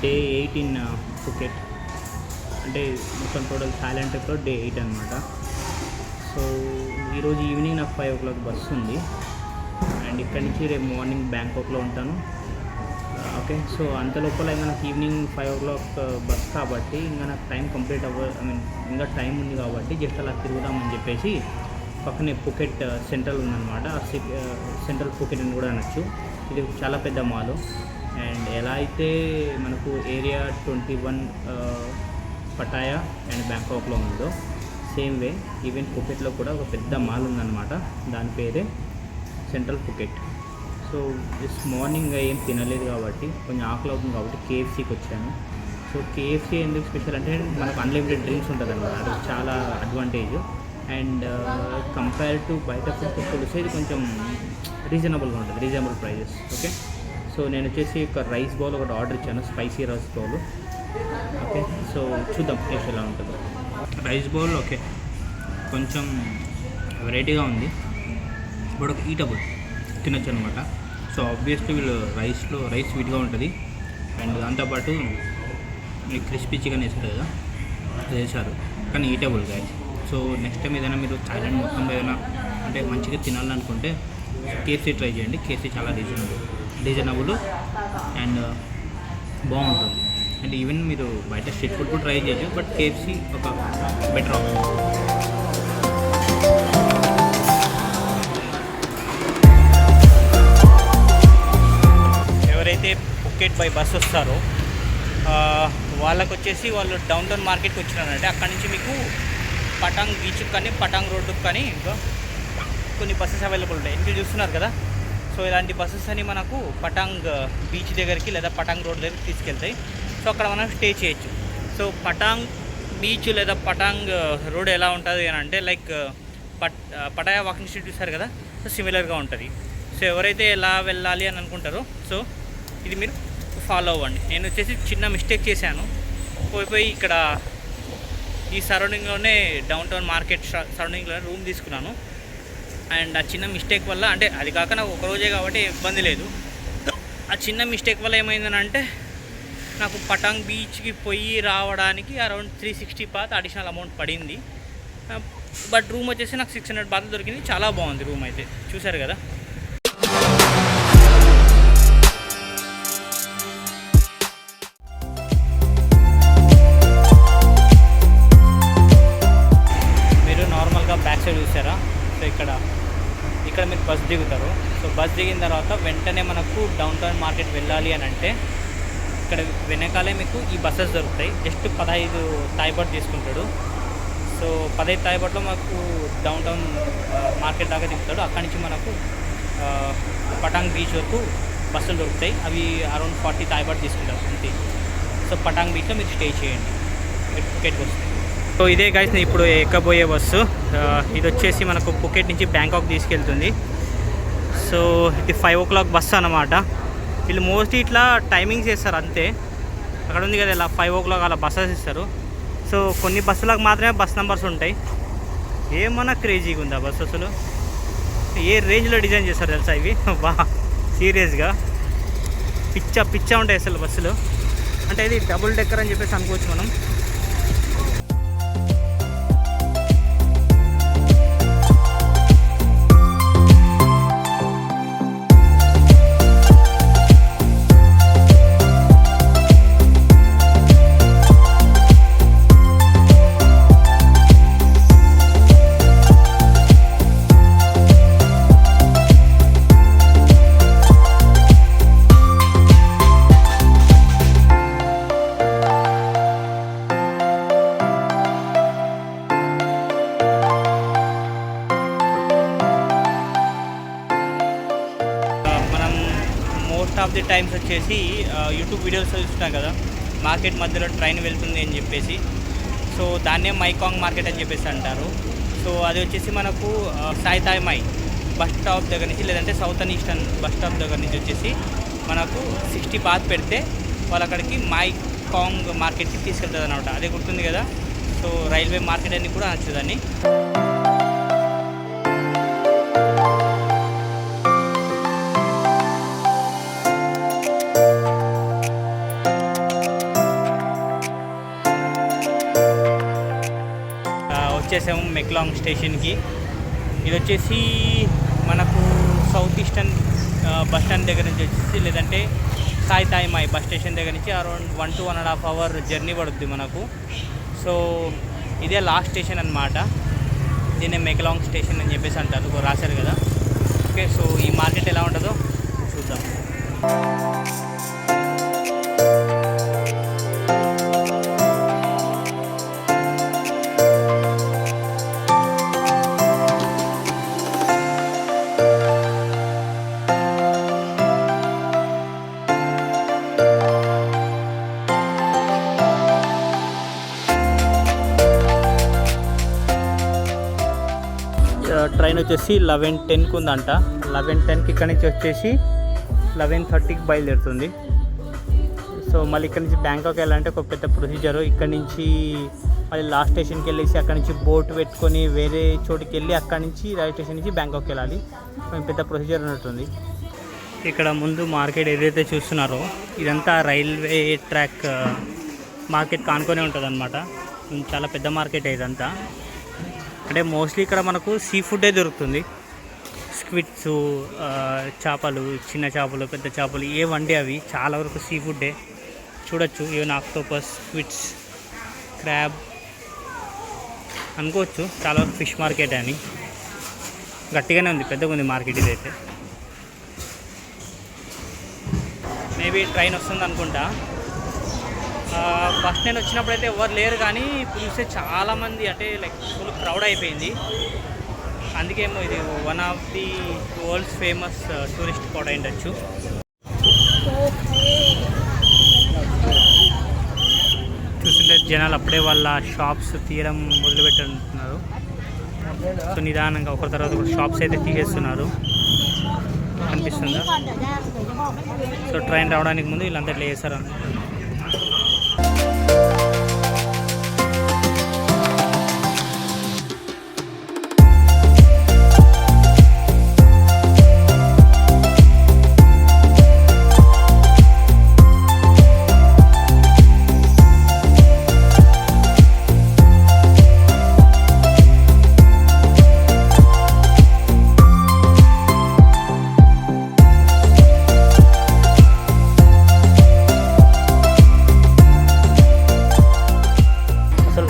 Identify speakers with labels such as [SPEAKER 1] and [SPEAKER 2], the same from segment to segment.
[SPEAKER 1] Day 8 in Phuket. అంటే మొత్తం total Thailand ట్రిప్లో డే 8 అనమాట. సో ఈరోజు ఈవినింగ్ నాకు 5 o'clock బస్సు ఉంది. అండ్ ఇక్కడి నుంచి రేపు మార్నింగ్ బ్యాంకాక్లో ఉంటాను. ఓకే, సో అంత లోపల ఇంకా నాకు ఈవినింగ్ 5 o'clock బస్ కాబట్టి ఇంకా నాకు టైం కంప్లీట్ ఇంకా టైం ఉంది కాబట్టి జస్ట్ అలా తిరుగుదామని చెప్పేసి పక్కనే ఫుకెట్ సెంట్రల్ ఉందన్నమాట. సెంట్రల్ ఫుకెట్ అని కూడా అనొచ్చు. ఇది చాలా పెద్ద మాల్. అండ్ ఎలా అయితే మనకు ఏరియా 21 పటాయా అండ్ బ్యాంకాక్లో ఉందో సేమ్ వే ఈవెన్ ఫుకెట్లో కూడా ఒక పెద్ద మాల్ ఉందన్నమాట. దాని పేరే central Phuket. So this morning ఏం తినలేదు కాబట్టి కొంచెం ఆకలి అవుతుంది కాబట్టి కేఎఫ్సీకి వచ్చాను. సో కేఎఫ్సీ ఎందుకు స్పెషల్ అంటే మనకు అన్లిమిటెడ్ డ్రింక్స్ ఉంటుంది అన్నమాట. అది చాలా అడ్వాంటేజ్. అండ్ కంపేర్ టు బయట ఫుడ్ కొలిస్తే ఇది కొంచెం రీజనబుల్గా ఉంటుంది, రీజనబుల్ ప్రైజెస్. ఓకే, సో నేను వచ్చేసి ఒక రైస్ బౌల్ ఒకటి ఆర్డర్ ఇచ్చాను, spicy rice bowl. Okay, so చూద్దాం టేస్ట్ ఎలా ఉంటుందో. రైస్ బౌల్ ఓకే, కొంచెం వెరైటీగా ఉంది, బట్ ఒక ఈటబుల్ తినొచ్చు అనమాట. సో ఆబ్వియస్లీ వీళ్ళు రైస్ స్వీట్గా ఉంటుంది. అండ్ దాంతోపాటు మీకు క్రిస్పీ చికెన్ వేస్తారు కదా, అది వేసారు, కానీ eatable guys. So next time ఏదైనా మీరు థాయిలాండ్ మొత్తంలో ఏదైనా అంటే మంచిగా తినాలనుకుంటే కేఎఫ్సీ ట్రై చేయండి. కేఎఫ్సీ చాలా రీజనబుల్ అండ్ బాగుంటుంది. అండ్ ఈవెన్ మీరు బయట స్ట్రీట్ ఫుడ్ కూడా ట్రై చేయొచ్చు, బట్ కేఎఫ్సీ ఒక బెటర్ ఆప్షన్. ఎవరైతే ఫుకెట్ బై బస్ వస్తారో వాళ్ళకు వచ్చేసి వాళ్ళు డౌన్ టౌన్ మార్కెట్కి వచ్చినారంటే అక్కడి నుంచి మీకు పటాంగ్ బీచ్కి కానీ పటాంగ్ రోడ్డుకి కానీ ఇంకా కొన్ని బస్సెస్ అవైలబుల్ ఉంటాయి. మీరు చూస్తున్నారు కదా, సో ఇలాంటి బస్సెస్ అని మనకు పటాంగ్ బీచ్ దగ్గరికి లేదా పటాంగ్ రోడ్ దగ్గరికి తీసుకెళ్తాయి. సో అక్కడ మనం స్టే చేయొచ్చు. సో పటాంగ్ బీచ్ లేదా పటాంగ్ రోడ్ ఎలా ఉంటుంది అని అంటే లైక్ పటాయా వాకింగ్ స్ట్రీట్ చూస్తారు కదా, సో సిమిలర్గా ఉంటుంది. సో ఎవరైతే ఎలా వెళ్ళాలి అని అనుకుంటారో సో ఇది మీరు ఫాలో అవ్వండి. నేను వచ్చేసి చిన్న మిస్టేక్ చేశాను, పోయి ఇక్కడ ఈ సరౌండింగ్లోనే డౌన్ టౌన్ మార్కెట్ సరౌండింగ్లో రూమ్ తీసుకున్నాను. అండ్ ఆ చిన్న మిస్టేక్ వల్ల, అంటే అది కాక నాకు ఒకరోజే కాబట్టి ఇబ్బంది లేదు, ఆ చిన్న మిస్టేక్ వల్ల ఏమైందనంటే నాకు పటాంగ్ బీచ్కి పోయి రావడానికి అరౌండ్ 360 బాత్ అడిషనల్ అమౌంట్ పడింది. బట్ రూమ్ వచ్చేసి నాకు 600 బాత్ దొరికింది. చాలా బాగుంది రూమ్ అయితే, చూసారు కదా. బ్యాక్ సైడ్ చూసారా, సో ఇక్కడ మీరు బస్ దిగుతారు. సో బస్ దిగిన తర్వాత వెంటనే మనకు డౌన్ టౌన్ మార్కెట్ వెళ్ళాలి అని అంటే ఇక్కడ వెనకాలే మీకు ఈ బస్సెస్ దొరుకుతాయి. జస్ట్ 15 థాయ్ బాట్ తీసుకుంటాడు. సో 15 థాయ్ బాట్లో మాకు డౌన్ టౌన్ మార్కెట్ దాకా దిగుతాడు. అక్కడి నుంచి మనకు పటాంగ్ బీచ్ వరకు బస్సులు దొరుకుతాయి. అవి అరౌండ్ 40 థాయ్ బాట్ తీసుకుంటారు అంతే. సో పటాంగ్ బీచ్లో మీరు స్టే చేయండి, మీరు ఫుకెట్కి వస్తాయి. సో ఇదే గైస్ నేను ఇప్పుడు ఎక్కబోయే బస్సు. ఇది వచ్చేసి మనకు ఫుకెట్ నుంచి బ్యాంకాక్ తీసుకెళ్తుంది. సో ఇది 5 o'clock బస్సు అన్నమాట. వీళ్ళు మోస్ట్లీ ఇట్లా టైమింగ్స్ ఇస్తారు అంతే. అక్కడ ఉంది కదా ఇలా 5 o'clock అలా బస్సెస్ ఇస్తారు. సో కొన్ని బస్సులకు మాత్రమే బస్ నెంబర్స్ ఉంటాయి. ఏమన్నా క్రేజీగా ఉంది ఆ బస్సు, అసలు ఏ రేంజ్లో డిజైన్ చేస్తారు తెలుసా ఇవి. బా సీరియస్గా పిచ్చ ఉంటాయి అసలు బస్సులు. అంటే ఇది డబుల్ డెక్కర్ అని చెప్పేసి అనుకోవచ్చు మనం. మోస్ట్ ఆఫ్ ది టైమ్స్ వచ్చేసి యూట్యూబ్ వీడియోస్ చూస్తున్నాం కదా, మార్కెట్ మధ్యలో ట్రైన్ వెళ్తుంది అని చెప్పేసి. సో దాన్నే మైకాంగ్ మార్కెట్ అని చెప్పేసి అంటారు. సో అది వచ్చేసి మనకు సాయ్ థాయ్ మై బస్ స్టాప్ దగ్గర నుంచి లేదంటే సౌతర్న్ ఈస్టర్న్ బస్ స్టాప్ దగ్గర నుంచి వచ్చేసి మనకు 60 బాత్ పెడితే వాళ్ళు అక్కడికి మైకాంగ్ మార్కెట్కి తీసుకెళ్తుంది అనమాట. అదే గుర్తుంది కదా. సో రైల్వే మార్కెట్ అని కూడా అనొచ్చు దాన్ని. వచ్చేసాము మెక్లాంగ్ స్టేషన్కి. ఇది వచ్చేసి మనకు సౌత్ ఈస్టర్న్ బస్ స్టాండ్ దగ్గర నుంచి వచ్చేసి, లేదంటే సాయి తాయిమాయి బస్ స్టేషన్ దగ్గర నుంచి అరౌండ్ 1 to 1.5 hour జర్నీ పడుద్ది మనకు. సో ఇదే లాస్ట్ స్టేషన్ అనమాట. దీన్నే మెక్లాంగ్ స్టేషన్ అని చెప్పేసి అంటారు, రాశారు కదా. ఓకే, సో ఈ మార్కెట్ ఎలా ఉంటుందో చూద్దాం. ట్రైన్ వచ్చేసి 11:10కి ఉందంట. 11:10కి ఇక్కడ నుంచి వచ్చేసి 11:30కి బయలుదేరుతుంది. సో మళ్ళీ ఇక్కడ నుంచి బ్యాంకాక్ వెళ్ళాలంటే ఒక పెద్ద ప్రొసీజరు. ఇక్కడ నుంచి మళ్ళీ లాస్ట్ స్టేషన్కి వెళ్ళేసి అక్కడ నుంచి బోట్ పెట్టుకొని వేరే చోటుకి వెళ్ళి అక్కడ నుంచి రైల్వే స్టేషన్ నుంచి బ్యాంకాక్ వెళ్ళాలి. పెద్ద ప్రొసీజర్ ఉన్నట్టుంది. ఇక్కడ ముందు మార్కెట్ ఏదైతే చూస్తున్నారో ఇదంతా రైల్వే ట్రాక్ మార్కెట్ కానుకొనే ఉంటుంది అనమాట. చాలా పెద్ద మార్కెట్ ఇదంతా. అంటే మోస్ట్లీ ఇక్కడ మనకు సీ ఫుడ్డే దొరుకుతుంది. స్క్విడ్స్, చేపలు, చిన్న చేపలు, పెద్ద చేపలు ఏవండి అవి చాలా వరకు సీ ఫుడ్డే చూడొచ్చు. ఈవెన్ ఆక్టోపస్, స్క్విడ్స్, క్రాబ్ అనుకోవచ్చు. చాలా వరకు ఫిష్ మార్కెట్ అని. గట్టిగానే ఉంది, పెద్దగా ఉంది మార్కెట్ ఇదైతే. మేబీ ట్రైన్ వస్తుంది అనుకుంటా. ఫస్ట్ నేను వచ్చినప్పుడైతే ఎవరు లేరు, కానీ ఇప్పుడు చూస్తే చాలామంది, అంటే లైక్ ఫుల్ క్రౌడ్ అయిపోయింది. అందుకేమో ఇది one of the world's famous tourist spot అయి ఉండొచ్చు. చూస్తుంటే జనాలు అప్పుడే వాళ్ళ షాప్స్ తీయడం మొదలుపెట్టుతున్నారు. సో నిదానంగా ఒకరి తర్వాత ఒక షాప్స్ అయితే తీసేస్తున్నారు, కనిపిస్తుందా? సో ట్రైన్ రావడానికి ముందు వీళ్ళంతా ఇట్లా చేస్తారు.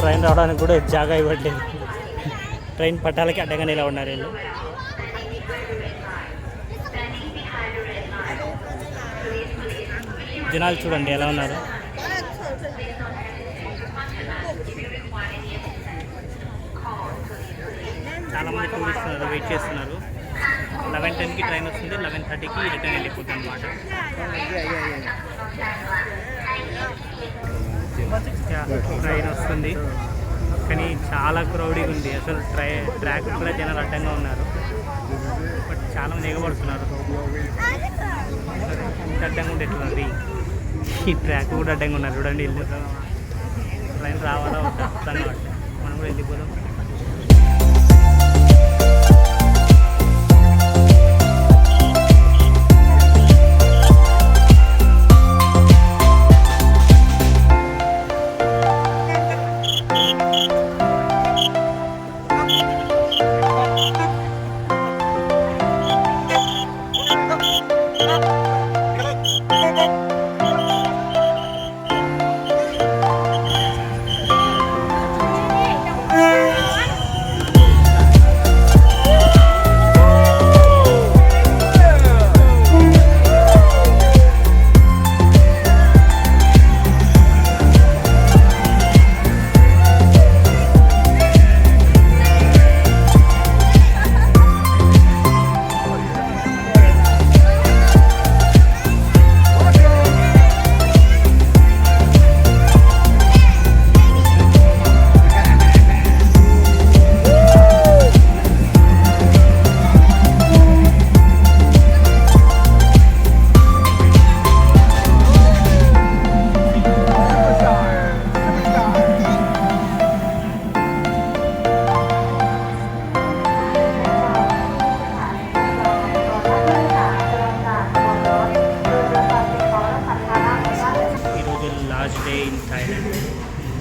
[SPEAKER 1] ట్రైన్ రావడానికి కూడా జాగా ఇవ్వట్లేదు. ట్రైన్ పట్టాలకి అడ్డంగానే ఇలా ఉన్నారు వీళ్ళు. జనాలు చూడండి ఎలా ఉన్నారు. చాలామంది టూరిస్ట్ వెయిట్ చేస్తున్నారు. 11:10కి ట్రైన్ వస్తుంది, 11:30కి రిటర్న్ వెళ్ళిపోతుంది అన్నమాట. ట్రైన్ వస్తుంది కానీ చాలా క్రౌడీగా ఉంది. అసలు ట్రాక్ కూడా జనాలు అడ్డంగా ఉన్నారు, బట్ చాలామంది ఎగబడుతున్నారు. ఇంత అడ్డంగా ఉంటే ఎట్లుంది, ఈ ట్రాక్ కూడా అడ్డంగా ఉన్నారు చూడండి. ఇల్లు ట్రైన్ రావాలా వద్దా అర్థంగా పట్టే మనం కూడా వెళ్ళిపోదాం.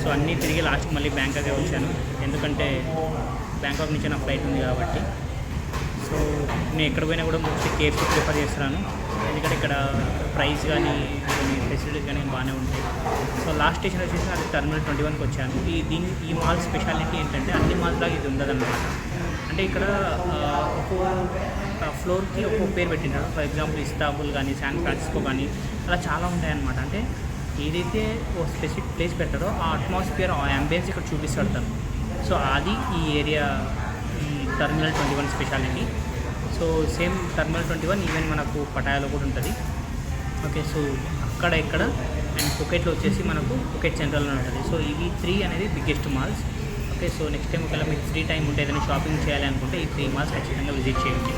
[SPEAKER 1] సో అన్నీ తిరిగి లాస్ట్కి మళ్ళీ బ్యాంకాకే వచ్చాను, ఎందుకంటే బ్యాంకాక్ నుంచి నా ఫ్లైట్ ఉంది కాబట్టి. సో నేను ఎక్కడ పోయినా కూడా మోస్ట్లీ కేఎఫ్సీ ప్రిఫర్ చేస్తున్నాను, ఎందుకంటే ఇక్కడ ప్రైస్ కానీ ఫెసిలిటీస్ కానీ బాగానే ఉంటాయి. సో లాస్ట్ స్టేషన్ వచ్చేసి అది టర్మినల్ 21కి వచ్చాను. ఈ మాల్ స్పెషాలిటీ ఏంటంటే అన్ని మాల్స్ లాగా ఇది ఉండదన్నమాట. అంటే ఇక్కడ ఒక్కో ఫ్లోర్కి ఒక్కో పేరు పెట్టినాడు. ఫర్ ఎగ్జాంపుల్ ఇస్తాంబుల్ కానీ, శాన్ ఫ్రాన్సిస్కో కానీ, అలా చాలా ఉంటాయన్నమాట. అంటే ఏదైతే ఓ స్పెసిఫిక్ ప్లేస్ పెట్టారో ఆ అట్మాస్ఫియర్, ఆ అంబియన్స్ ఇక్కడ చూపిస్తాడు తను. సో అది ఈ ఏరియా, ఈ terminal 21 speciality. So same terminal 21 even మనకు పటాయాలో కూడా ఉంటుంది. ఓకే, సో అక్కడ ఇక్కడ అండ్ ఫుకెట్లో వచ్చేసి మనకు ఫుకెట్ సెంట్రల్లో ఉంటుంది. సో ఇవి 3 అనేది biggest malls. Okay, so next time ఒకవేళ మీకు ఫ్రీ టైం ఉంటే ఏదైనా షాపింగ్ చేయాలి అనుకుంటే ఈ 3 మాల్స్ ఖచ్చితంగా విజిట్ చేయండి.